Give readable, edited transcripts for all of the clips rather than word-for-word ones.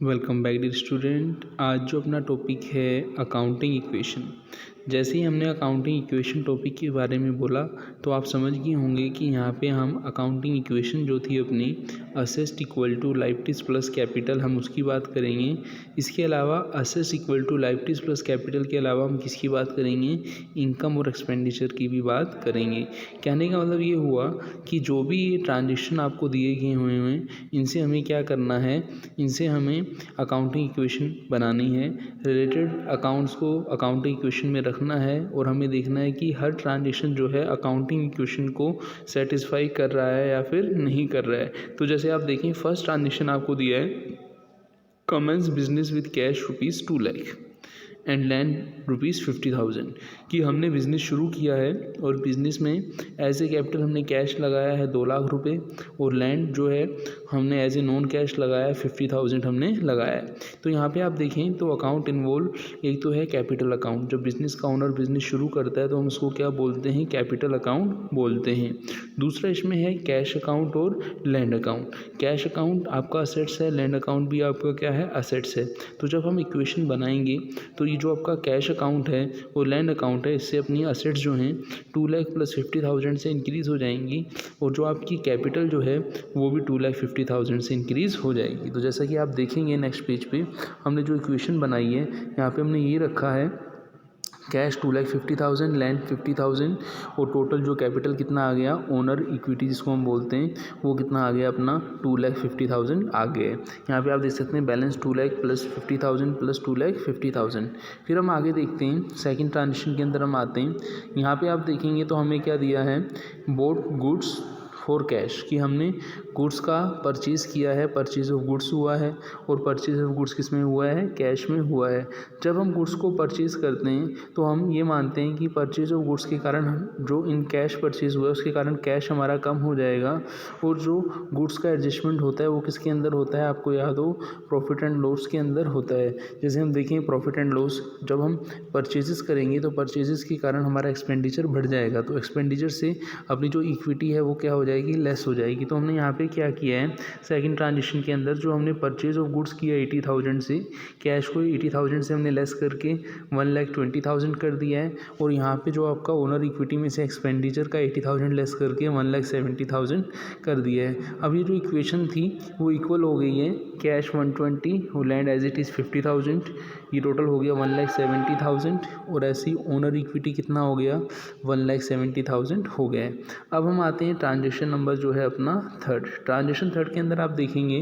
Welcome back dear student. आज जो अपना टॉपिक है अकाउंटिंग इक्वेशन। जैसे ही हमने अकाउंटिंग इक्वेशन टॉपिक के बारे में बोला तो आप समझ गए होंगे कि यहाँ पे हम अकाउंटिंग इक्वेशन जो थी अपनी assets equal to liabilities plus capital, हम उसकी बात करेंगे। इसके अलावा assets equal to liabilities plus capital के अलावा हम किसकी बात करेंगे, इनकम और एक्सपेंडिचर की भी बात करेंगे। कहने का मतलब ये हुआ कि जो भी ये ट्रांजेक्शन आपको दिए गए हुए हैं इनसे हमें क्या करना है, इनसे हमें अकाउंटिंग इक्वेशन बनानी है। रिलेटेड अकाउंट्स को अकाउंटिंग इक्वेशन में रखना है और हमें देखना है कि हर ट्रांजेक्शन जो है अकाउंटिंग इक्वेशन को सेटिस्फाई कर रहा है या फिर नहीं कर रहा है। तो जैसे आप देखें, फर्स्ट ट्रांजेक्शन आपको दिया है, commence business with cash ₹2 lakh and land ₹50,000, कि हमने बिज़नेस शुरू किया है और बिज़नेस में एज ए कैपिटल हमने कैश लगाया है ₹2 लाख और लैंड जो है हमने एज ए नॉन कैश लगाया है 50,000 हमने लगाया है। तो यहाँ पे आप देखें तो अकाउंट इन्वॉल्व, एक तो है कैपिटल अकाउंट। जब बिज़नेस का ओनर बिज़नेस शुरू करता है तो हम उसको क्या बोलते हैं, कैपिटल अकाउंट बोलते हैं। दूसरा इसमें है कैश अकाउंट और लैंड अकाउंट। कैश अकाउंट आपका असेट्स है, लैंड अकाउंट भी आपका क्या है, असेट्स है। तो जब हम इक्वेशन बनाएंगे तो ये जो आपका कैश अकाउंट है और लैंड अकाउंट है, इससे अपनी असेट्स जो हैं 2 लाख प्लस 50,000 से इंक्रीज़ हो जाएंगी और जो आपकी कैपिटल जो है वो भी 2,50,000 से इंक्रीज़ हो जाएगी। तो जैसा कि आप देखेंगे नेक्स्ट पेज पे हमने जो इक्वेशन बनाई है, यहाँ पे हमने ये रखा है कैश 2,50,000, लैंड 50,000 और टोटल जो कैपिटल कितना आ गया, ओनर इक्विटी जिसको हम बोलते हैं, वो कितना आ गया अपना 2,50,000 आ गया। यहाँ पे आप देख सकते हैं बैलेंस 2 लाख प्लस 50,000 प्लस 2,50,000। फिर हम आगे देखते हैं, सेकंड ट्रांजेक्शन के अंदर हम आते हैं। यहाँ पे आप देखेंगे तो हमें क्या दिया है, बोट गुड्स फॉर कैश, कि हमने गुड्स का परचेज़ किया है, परचेज़ ऑफ गुड्स हुआ है और परचेज़ ऑफ गुड्स किस में हुआ है, कैश में हुआ है। जब हम गुड्स को परचेज़ करते हैं तो हम ये मानते हैं कि परचेज़ ऑफ गुड्स के कारण जो इन कैश परचेज़ हुआ है उसके कारण कैश हमारा कम हो जाएगा और जो गुड्स का एडजस्टमेंट होता है वो किसके अंदर होता है, आपको याद हो, प्रॉफिट एंड लॉस के अंदर होता है। जैसे हम देखें प्रॉफिट एंड लॉस, जब हम परचेज़ करेंगे तो परचेज़ के कारण हमारा एक्सपेंडिचर बढ़ जाएगा, तो एक्सपेंडिचर से अपनी जो इक्विटी है वो क्या हो जाएगी, लेस हो जाएगी। तो हमने यहाँ पे क्या किया है, सेकंड ट्रांजेक्शन के अंदर जो हमने परचेज ऑफ गुड्स किया 80,000 से, कैश को 80,000 से हमने लेस करके 1,20,000 कर दिया है और यहाँ पे जो आपका ओनर इक्विटी में से एक्सपेंडिचर का 80,000 लेस करके 1,70,000 कर दिया है। अब ये जो इक्वेशन थी वो इक्वल हो गई है, कैश 120 और लैंड एज इट इज़ 50,000, ये टोटल हो गया 1,70,000 और ऐसी ओनर इक्विटी कितना हो गया, 1,70,000 हो गया है। अब हम आते हैं ट्रांजेक्शन नंबर जो है अपना थर्ड। ट्रांजेक्शन थर्ड के अंदर आप देखेंगे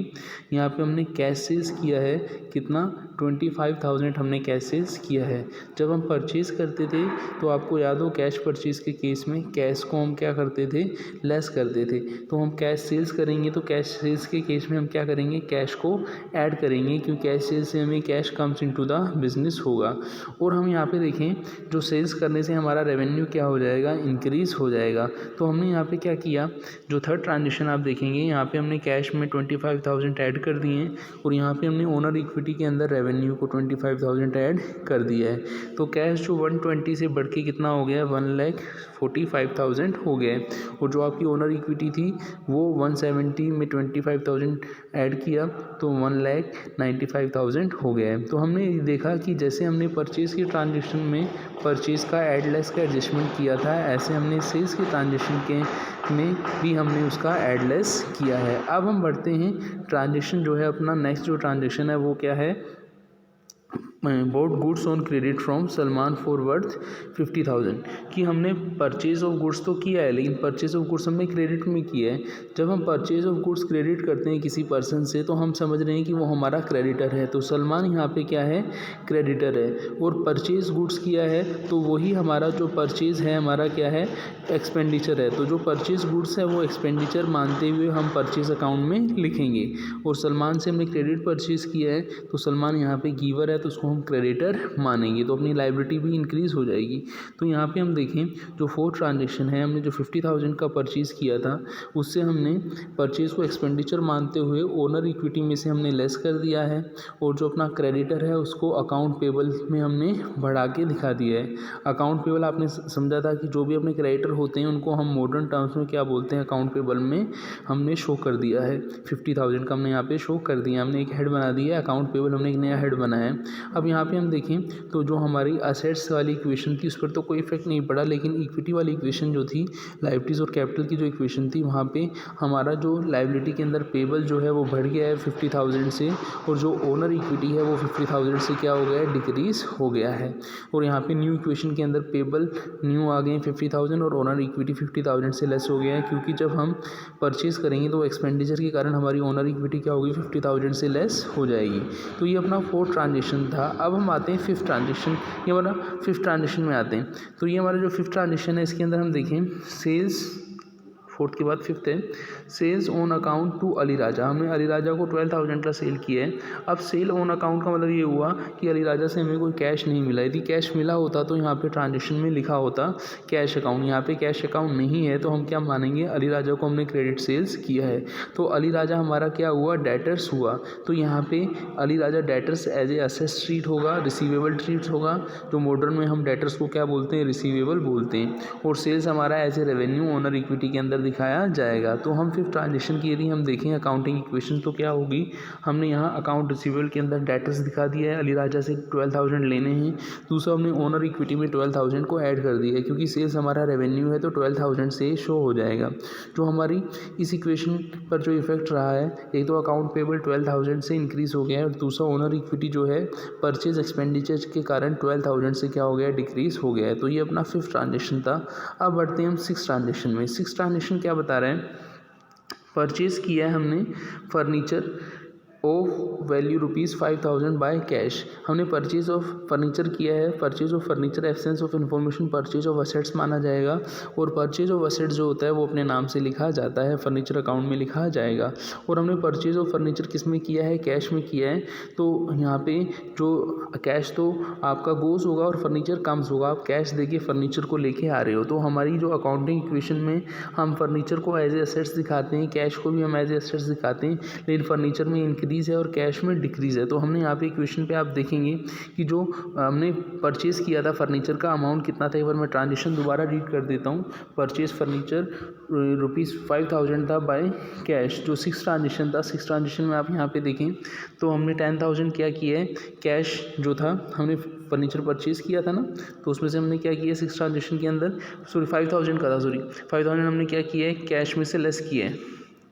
यहाँ पे हमने कैश सेल्स किया है, कितना, 25,000 हमने कैश सेल्स किया है। जब हम परचेज़ करते थे तो आपको याद हो कैश परचेज़ के केस में कैश को हम क्या करते थे, लेस करते थे। तो हम कैश सेल्स करेंगे तो कैश सेल्स के केस में हम क्या करेंगे, कैश को ऐड करेंगे, क्योंकि कैश सेल्स से हमें cash comes into the business होगा। और हम यहाँ पे देखें जो सेल्स करने से हमारा रेवेन्यू क्या हो जाएगा, इंक्रीज़ हो जाएगा। तो हमने यहाँ पे क्या किया, जो थर्ड ट्रांजेक्शन आप देखेंगे यहाँ पे हमने कैश में 25,000 ऐड कर दिए हैं और यहाँ पे हमने ओनर इक्विटी के अंदर रेवेन्यू को 25,000 ऐड कर दिया है। तो कैश जो 120 से बढ़ के कितना हो गया, 1,45,000 हो गया है और जो आपकी ओनर इक्विटी थी वो 170 में 25,000 ऐड किया तो 1,95,000 हो गया है। तो हमने देखा कि जैसे हमने परचेज़ के ट्रांजेक्शन में परचेज़ का ऐड लेस का एडजस्टमेंट किया था, ऐसे हमने सेल्स के ट्रांजेक्शन के में भी हमने उसका ऐड लेस किया है। अब हम बढ़ते हैं ट्रांजेक्शन जो है अपना नेक्स्ट जो ट्रांजेक्शन है वो क्या है, bought goods on credit from Salman for worth 50,000, कि हमने परचेज ऑफ गुड्स तो किया है लेकिन परचेज ऑफ गुड्स हमने क्रेडिट में किया है। जब हम परचेज ऑफ गुड्स क्रेडिट करते हैं किसी पर्सन से तो हम समझ रहे हैं कि वो हमारा क्रेडिटर है, तो सलमान यहाँ पे क्या है, क्रेडिटर है। और परचेज गुड्स किया है तो वही हमारा जो परचेज है हमारा क्या है, एक्सपेंडिचर है। तो जो परचेज गुड्स है वो एक्सपेंडिचर मानते हुए हम परचेज अकाउंट में लिखेंगे। और सलमान से हमने क्रेडिट परचेज़ किया है तो सलमान यहाँ पे गिवर है तो उसको हम हम क्रेडिटर मानेंगे, तो अपनी लायबिलिटी भी इंक्रीज़ हो जाएगी। तो यहाँ पे हम देखें जो फोर्थ ट्रांजेक्शन है, हमने जो 50,000 का परचेज़ किया था उससे हमने परचेज़ को एक्सपेंडिचर मानते हुए ओनर इक्विटी में से हमने लेस कर दिया है, और जो अपना क्रेडिटर है उसको अकाउंट पेबल में हमने बढ़ा के दिखा दिया है। अकाउंट पेबल आपने समझा था कि जो भी अपने क्रेडिटर होते हैं उनको हम मॉडर्न टर्म्स में क्या बोलते हैं, अकाउंट पेबल में हमने शो कर दिया है। 50,000 का हमने यहाँ पे शो कर दिया, हमने एक हेड बना दिया है, अकाउंट पेबल हमने एक नया हेड बनाया है। अब यहाँ पे हम देखें तो जो हमारी असेट्स वाली इक्वेशन थी उस पर तो कोई इफेक्ट नहीं पड़ा, लेकिन इक्विटी वाली इक्वेशन जो थी, लायबिलिटीज़ और कैपिटल की जो इक्वेशन थी, वहाँ पे हमारा जो लायबिलिटी के अंदर पेबल जो है वो बढ़ गया है 50,000 से, और जो ओनर इक्विटी है वो 50,000 से क्या हो गया है, डिक्रीज़ हो गया है। और यहाँ पे न्यू इक्वेशन के अंदर पेबल न्यू आ गए 50,000 और ओनर इक्विटी 50,000 से लेस हो गया है, क्योंकि जब हम परचेज़ करेंगे तो एक्सपेंडिचर के कारण हमारी ओनर इक्विटी क्या होगी, 50,000 से लेस हो जाएगी। तो ये अपना फोर्थ ट्रांजेक्शन था। अब हम आते हैं फिफ्थ ट्रांजेक्शन, ये हमारा फिफ्थ ट्रांजेक्शन में आते हैं। तो ये हमारा जो फिफ्थ ट्रांजेक्शन है इसके अंदर हम देखें सेल्स, फोर्थ के बाद फिफ्थ है sales on account to Ali Raja. हमने अली राजा को 12,000 का सेल किया है। अब सेल ऑन अकाउंट का मतलब ये हुआ कि अली राजा से हमें कोई कैश नहीं मिला। यदि कैश मिला होता तो यहाँ पे ट्रांजेक्शन में लिखा होता कैश अकाउंट, यहाँ पे कैश अकाउंट नहीं है, तो हम क्या मानेंगे, अली राजा को हमने क्रेडिट सेल्स किया है। तो अली राजा हमारा क्या हुआ, डेटर्स हुआ। तो यहाँ पे Ali Raja debtors as a assets treat होगा, रिसीवेबल ट्रीट होगा। जो मॉडर्न में हम डेटर्स को क्या बोलते हैं, रिसीवेबल बोलते हैं। और सेल्स हमारा as a revenue owner equity के अंदर दिखाया जाएगा। तो हम फिफ्थ ट्रांजेक्शन की यदि हम देखें अकाउंटिंग इक्वेशन तो क्या होगी, हमने यहाँ अकाउंट रिसीवेबल के अंदर डेटर्स दिखा दिया है, अली राजा से 12,000 लेने हैं। दूसरा हमने ओनर इक्विटी में 12,000 को ऐड कर दिया है, क्योंकि सेल्स हमारा रेवेन्यू है तो 12,000 से शो हो जाएगा। जो हमारी इस इक्वेशन पर जो इफेक्ट रहा है, एक तो अकाउंट पेबल 12,000 से इंक्रीज हो गया है, और दूसरा ओनर इक्विटी जो है परचेज एक्सपेंडिचर के कारण 12,000 से क्या हो गया, डिक्रीज हो गया है। तो ये अपना फिफ्थ ट्रांजेक्शन था। अब बढ़ते हैं हम सिक्स ट्रांजेक्शन में। सिक्स ट्रांजेक्शन क्या बता रहे हैं, परचेज़ किया है हमने furniture of value ₹5,000 by cash. हमने परचेज ऑफ फर्नीचर किया है। Purchase of furniture absence of information purchase of assets माना जाएगा, और परचेज ऑफ असेट्स जो होता है वो अपने नाम से लिखा जाता है, फर्नीचर अकाउंट में लिखा जाएगा। और हमने परचेज ऑफ फर्नीचर किस में किया है, कैश में किया है। तो यहाँ पे जो कैश तो आपका गोस होगा और फर्नीचर कम्स होगा। आप कैश देके फर्नीचर को लेके आ रहे हो, तो हमारी जो अकाउंटिंग इक्वेशन में हम फर्नीचर को एज ए असेट्स दिखाते हैं, कैश को भी हम एज ए असेट्स दिखाते हैं, लेकिन फर्नीचर में इंक्रीज है और कैश में डिक्रीज है। तो हमने यहाँ पे इक्वेशन पे आप देखेंगे कि जो हमने परचेज़ किया था फर्नीचर का अमाउंट कितना था। एक बार मैं ट्रांजेक्शन दोबारा रीड कर देता हूँ। परचेज फर्नीचर ₹5,000 था बाय कैश, जो सिक्स ट्रांजेक्शन था। सिक्स ट्रांजेक्शन में आप यहाँ पे देखें तो हमने 10,000 क्या किया है, कैश जो था, हमने फर्नीचर परचेज़ किया था ना, तो उसमें से हमने क्या किया सिक्स ट्रांजेक्शन के अंदर, 5,000 का था, 5,000 हमने क्या किया है, कैश में से लेस किया है,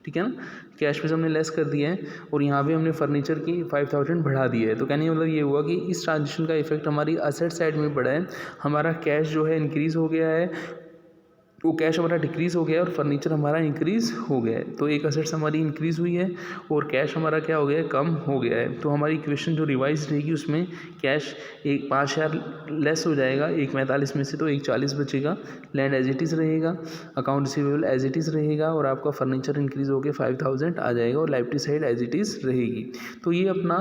ठीक है ना, कैश में से हमने लेस कर दिया है, और यहाँ पे हमने फर्नीचर की 5,000 बढ़ा दिया है। तो कहने का मतलब ये हुआ कि इस ट्रांजेक्शन का इफेक्ट हमारी असेट साइड में पड़ा है। हमारा कैश जो है इंक्रीज़ हो गया है, वो कैश हमारा डिक्रीज़ हो गया है, और फर्नीचर हमारा इंक्रीज़ हो गया है। तो एक असेट्स हमारी इंक्रीज़ हुई है और कैश हमारा क्या हो गया है, कम हो गया है। तो हमारी इक्वेशन जो रिवाइज रहेगी उसमें कैश 5,000 लेस हो जाएगा, 1,45 में से तो 1,40 बचेगा। लैंड एज इट इज़ रहेगा, account receivable as it is रहेगा, और आपका फर्नीचर इंक्रीज़ होकर 5,000 आ जाएगा, और liability side as it is रहेगी। तो ये अपना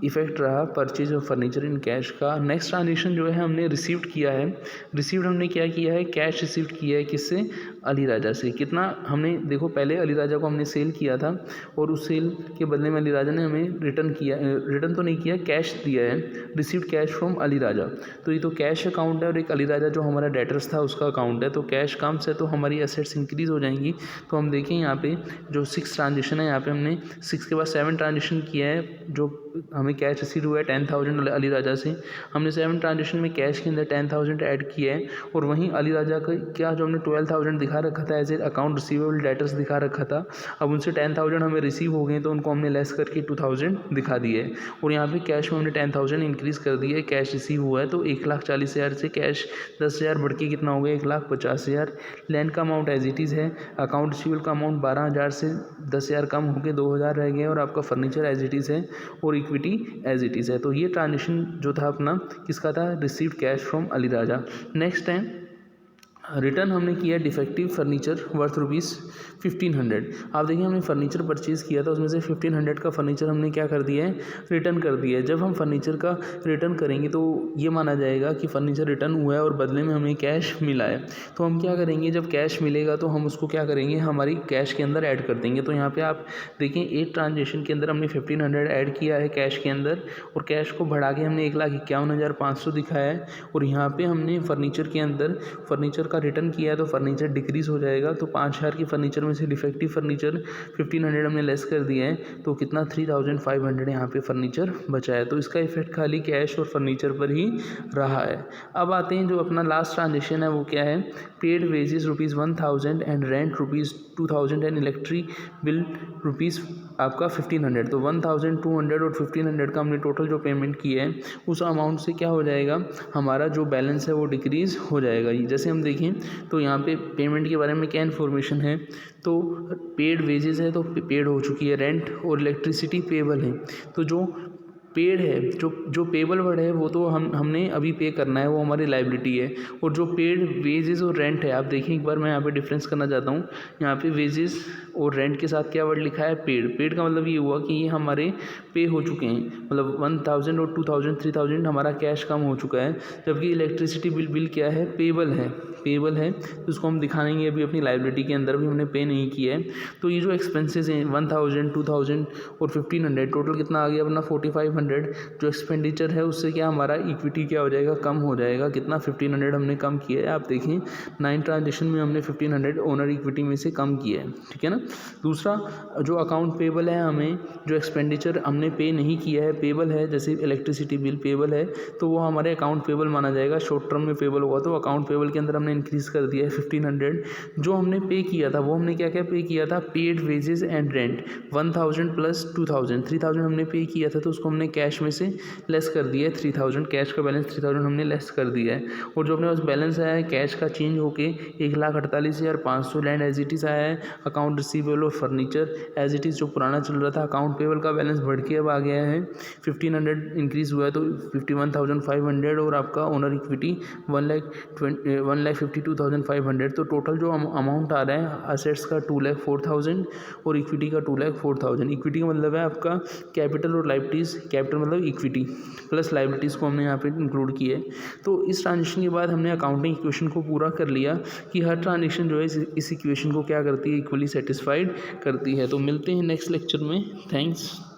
इफेक्ट रहा purchase of furniture in cash का। नेक्स्ट ट्रांजेक्शन जो है हमने रिसीव्ड किया है। रिसीव्ड हमने क्या किया है, कैश रिसीव्ड किया है, किससे, अली राजा से। कितना हमने देखो, पहले अली राजा को हमने सेल किया था, और उस सेल के बदले में अली राजा ने हमें रिटर्न किया, रिटर्न तो नहीं किया, कैश दिया है, रिसीव्ड कैश फ्रॉम अली राजा। तो ये तो कैश अकाउंट है, और एक अली राजा जो हमारा डेटर्स था उसका अकाउंट है। तो कैश कम्स है तो हमारी एसेट्स इंक्रीज हो जाएंगी। तो हम देखें यहाँ पे जो सिक्स ट्रांजेक्शन है, यहाँ पे हमने सिक्स के बाद 7 ट्रांजेक्शन किया है। जो हमें कैश रिसीव हुआ है 10,000 अली राजा से, हमने 7 ट्रांजेक्शन में कैश के अंदर 10,000 ऐड किया है, और वहीं अली राजा का क्या, जो हमने 12,000 दिखा रखा था as a account receivable debtors दिखा रखा था, अब उनसे 10,000 हमें रिसीव हो गए, तो उनको हमने लेस करके 2,000 दिखा दिए है। और यहाँ पे कैश में हमने 10,000 इंक्रीज़ कर दिया है, कैश रिसीव हुआ है, तो 1,40,000 से कैश 10,000 बढ़ के कितना हो गया, 1,50,000। लैंड का अमाउंट एज इट इज़ है, अकाउंट रिसीवेबल का अमाउंट 12,000 से 10,000 कम होकर 2,000 रह गया, और आपका फर्नीचर एज इट इज़ है, और इक्विटी एज इट इज़ है। तो ये ट्रांजेक्शन जो था अपना किसका था, received cash from Ali Raja. Next है रिटर्न हमने किया डिफेक्टिव फर्नीचर वर्थ ₹1500। आप देखिए हमने फर्नीचर परचेज़ किया था, उसमें से 1500 का फर्नीचर हमने क्या कर दिया है, रिटर्न कर दिया है। जब हम फर्नीचर का रिटर्न करेंगे तो ये माना जाएगा कि फर्नीचर रिटर्न हुआ है और बदले में हमें कैश मिला है। तो हम क्या करेंगे, जब कैश मिलेगा तो हम उसको क्या करेंगे, हमारी कैश के अंदर ऐड कर देंगे। तो यहाँ पे आप देखें एक ट्रांजेक्शन के अंदर हमने 1500 ऐड किया है कैश के अंदर, और कैश को बढ़ा के हमने 1,51,500 दिखाया है। और यहाँ पे हमने फर्नीचर के अंदर फर्नीचर का रिटर्न किया है तो फर्नीचर डिक्रीज़ हो जाएगा। तो 5,000 की फर्नीचर में से डिफेक्टिव फर्नीचर 1500 हमने लेस कर दिया है, तो कितना 3,500 यहाँ पे फर्नीचर बचा है। तो इसका इफेक्ट खाली कैश और फर्नीचर पर ही रहा है। अब आते हैं जो अपना लास्ट ट्रांजेक्शन है वो क्या है, paid wages ₹1,000 and rent ₹2,000 and electric bill आपका 1500। तो 1,200 और 1500 का हमने टोटल जो पेमेंट किया है उस अमाउंट से क्या हो जाएगा, हमारा जो बैलेंस है वो डिक्रीज़ हो जाएगा। जैसे हम देखें तो यहाँ पे पेमेंट के बारे में क्या इन्फॉर्मेशन है, तो पेड वेजेस है तो पेड हो चुकी है, रेंट और इलेक्ट्रिसिटी पेबल है। तो जो पेड है, जो पेबल वर्ड है वो तो हमने अभी पे करना है, वो हमारी लाइबिलिटी है। और जो पेड वेजेस और रेंट है, आप देखिए एक बार मैं यहाँ पे डिफरेंस करना चाहता हूँ। यहाँ पे वेजेस और रेंट के साथ क्या वर्ड लिखा है, पेड का मतलब ये हुआ कि ये हमारे पे हो चुके हैं, मतलब 1,000 और 2,000 3,000 हमारा कैश कम हो चुका है। जबकि इलेक्ट्रिसिटी बिल क्या है, पेबल है, तो उसको हम दिखाएंगे अभी अपनी लाइबिलिटी के अंदर भी हमने पे नहीं किया है। तो ये जो एक्सपेंसेस हैं 1,000 2,000 और 1500 टोटल कितना आ गया अपना 4,500। जो एक्सपेंडिचर है उससे क्या हमारा इक्विटी क्या हो जाएगा, कम हो जाएगा। कितना 1500 हमने कम किया है, आप देखें 9 ट्रांजेक्शन में हमने 1500 ओनर इक्विटी में से कम किया है, ठीक है ना। दूसरा जो अकाउंट पेबल है, हमें जो एक्सपेंडिचर हमने पे नहीं किया है पेबल है, जैसे इलेक्ट्रिसिटी बिल पेबल है तो वो हमारे अकाउंट पेबल माना जाएगा। शॉर्ट टर्म में पेबल होगा तो अकाउंट पेबल के अंदर हमने इंक्रीज़ कर दिया है 1500। जो हमने पे किया था वो हमने क्या क्या पे किया था, paid wages and rent 1,000 plus 2,000 3,000 हमने पे किया था, तो उसको हमने कैश में से लेस कर दिया है 3,000। कैश का बैलेंस 3,000 हमने लेस कर दिया है। और जो अपने पास बैलेंस आया है कैश का चेंज होके 1,48,500 लैंड एज इट इज़ आया है। अकाउंट रिसीवेबल और फर्नीचर एज इट इज़ जो पुराना चल रहा था। अकाउंट पेबल का बैलेंस बढ़ के अब आ गया है 1500 इंक्रीज़ हुआ है तो 51,500। और आपका ओनर इक्विटी 1,52,500। तो टोटल जो अमाउंट आ रहा है असेट्स का 2,04,000 और इक्विटी का 2,04,000। इक्विटी का मतलब है आपका कैपिटल और लाइबिलिटीज़, कैपिटल मतलब इक्विटी प्लस लाइबिलिटीज़ को हमने यहाँ पे इंक्लूड किया है। तो इस ट्रांजेक्शन के बाद हमने अकाउंटिंग इक्वेशन को पूरा कर लिया कि हर ट्रांजेक्शन जो है इस इक्वेशन को क्या करती है, इक्वली सेटिस्फाइड करती है। तो मिलते हैं नेक्स्ट लेक्चर में। थैंक्स।